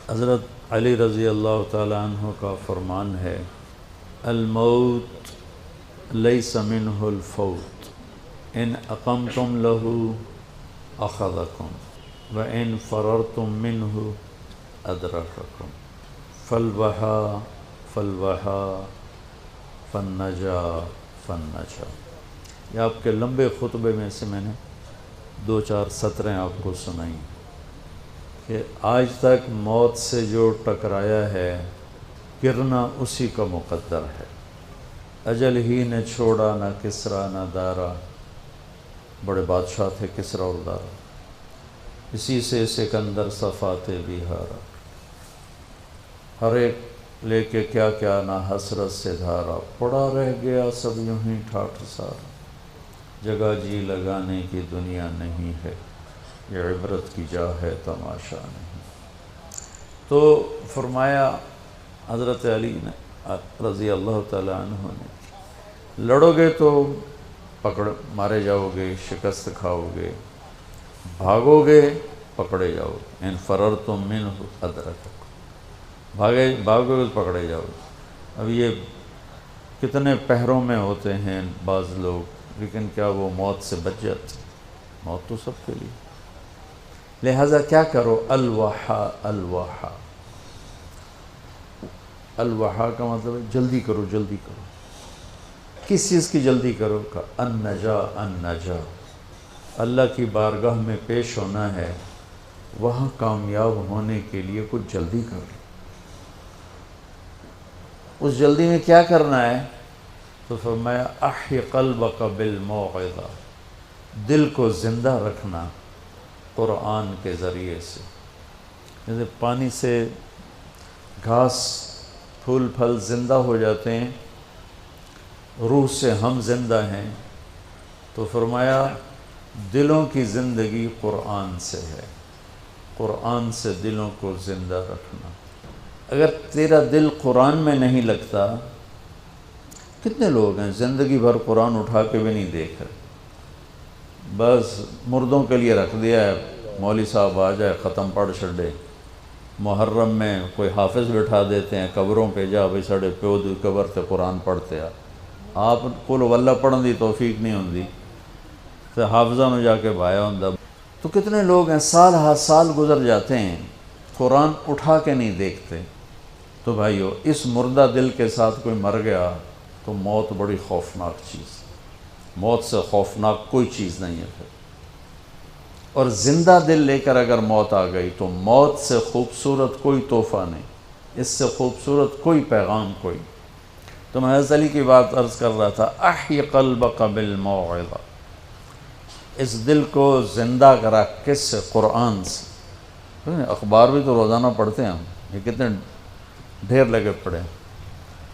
حضرت علی رضی اللہ تعالی عنہ کا فرمان ہے، الموت لیس منہ الفوت ان اقمتم لہ اخذکم وان فررتم منہ ادرککم فالوہا فالوہا فالنجا فالنجا۔ یہ آپ کے لمبے خطبے میں سے میں نے 2-4 سطریں آپ کو سنائیں کہ آج تک موت سے جو ٹکرایا ہے گرنا اسی کا مقدر ہے۔ اجل ہی نے چھوڑا نہ کسرا نہ دارا، بڑے بادشاہ تھے کسرا اور دارا، اسی سے سکندر صفات بہارا، ہر ایک لے کے کیا کیا نہ حسرت سے دھارا، پڑا رہ گیا سب یوں ہی ٹھاٹھ سارا، جگہ جی لگانے کی دنیا نہیں ہے، یہ عبرت کی جا ہے تماشا نہیں۔ تو فرمایا حضرت علی نے رضی اللہ تعالی عنہ نے، لڑو گے تو پکڑ مارے جاؤ گے، شکست کھاؤ گے، بھاگو گے پکڑے جاؤ گے، ان فررتم منہ ادرککم، بھاگو گے تو پکڑے جاؤ گے۔ اب یہ کتنے پہروں میں ہوتے ہیں بعض لوگ، لیکن کیا وہ موت سے بچ جاتے؟ موت تو سب کے لیے۔ لہذا کیا کرو، الوحا الوحا، الوحا کا مطلب ہے جلدی کرو جلدی کرو۔ کس چیز کی جلدی کرو؟ کا النجا النجا، اللہ کی بارگاہ میں پیش ہونا ہے، وہاں کامیاب ہونے کے لیے کچھ جلدی کرو۔ اس جلدی میں کیا کرنا ہے؟ تو فرمایا احی قلبک بالموعظہ، دل کو زندہ رکھنا قرآن کے ذریعے سے۔ جیسے پانی سے گھاس پھول پھل زندہ ہو جاتے ہیں، روح سے ہم زندہ ہیں، تو فرمایا دلوں کی زندگی قرآن سے ہے، قرآن سے دلوں کو زندہ رکھنا۔ اگر تیرا دل قرآن میں نہیں لگتا، کتنے لوگ ہیں زندگی بھر قرآن اٹھا کے بھی نہیں دیکھ رہے، بس مردوں کے لیے رکھ دیا ہے، مولوی صاحب آ جائے ختم پڑھ چھڑے۔ محرم میں کوئی حافظ بٹھا دیتے ہیں قبروں پہ، جا بھئی ساڑے پیو دی قبر تے قرآن پڑھتے آ، آپ کو واللہ پڑھن دی توفیق نہیں ہوندی تو حافظہ میں جا کے بھایا ہوندہ۔ تو کتنے لوگ ہیں سال ہا سال گزر جاتے ہیں قرآن اٹھا کے نہیں دیکھتے۔ تو بھائیو، اس مردہ دل کے ساتھ کوئی مر گیا تو موت بڑی خوفناک چیز، موت سے خوفناک کوئی چیز نہیں ہے پھر۔ اور زندہ دل لے کر اگر موت آ گئی تو موت سے خوبصورت کوئی تحفہ نہیں، اس سے خوبصورت کوئی پیغام کوئی۔ تو میں حضرت علی کی بات عرض کر رہا تھا، احی قلبک بالموعظہ، اس دل کو زندہ کرا کس سے؟ قرآن سے۔ اخبار بھی تو روزانہ پڑھتے ہیں ہم، یہ کتنے ڈھیر لگے پڑے ہیں۔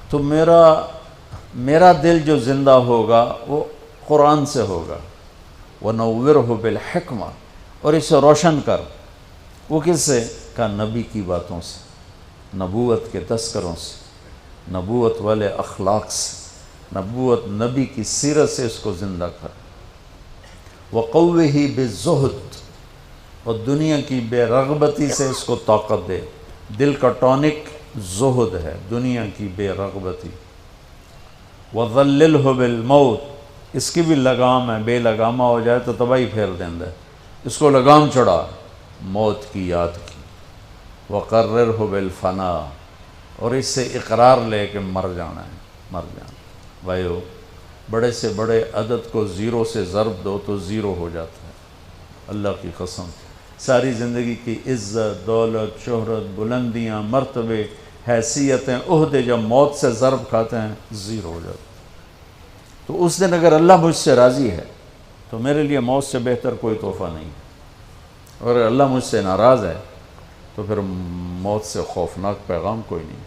تو میرا دل جو زندہ ہوگا وہ قرآن سے ہوگا، وَنَوِّرْهُ بِالْحِکْمَةِ، اور اسے روشن کر۔ وہ کس سے؟ کہا نبی کی باتوں سے، نبوت کے تذکروں سے، نبوت والے اخلاق سے، نبی کی سیرت سے اس کو زندہ کر۔ وَقَوِّهِ بِالزُّهْدِ، اور دنیا کی بے رغبتی سے اس کو طاقت دے۔ دل کا ٹونک زہد ہے، دنیا کی بے رغبتی۔ وَظَلِّلْهُ بِالْمَوْتِ، اس کی بھی لگام ہے، بے لگامہ ہو جائے تو تباہی پھیر دیندہ ہے، اس کو لگام چڑھا موت کی یاد کی۔ وَقَرِّرْهُ بِالْفَنَا، اور اس سے اقرار لے کہ مر جانا ہے، مر جانا۔ بھائیو، بڑے سے بڑے عدد کو زیرو سے ضرب دو تو زیرو ہو جاتا ہے، اللہ کی قسم۔ ساری زندگی کی عزت، دولت، شہرت، بلندیاں، مرتبے، حیثیتیں، عہدے جب موت سے ضرب کھاتے ہیں زیرو ہو جاتے ہیں۔ تو اس دن اگر اللہ مجھ سے راضی ہے تو میرے لیے موت سے بہتر کوئی تحفہ نہیں ہے، اور اگر اللہ مجھ سے ناراض ہے تو پھر موت سے خوفناک پیغام کوئی نہیں۔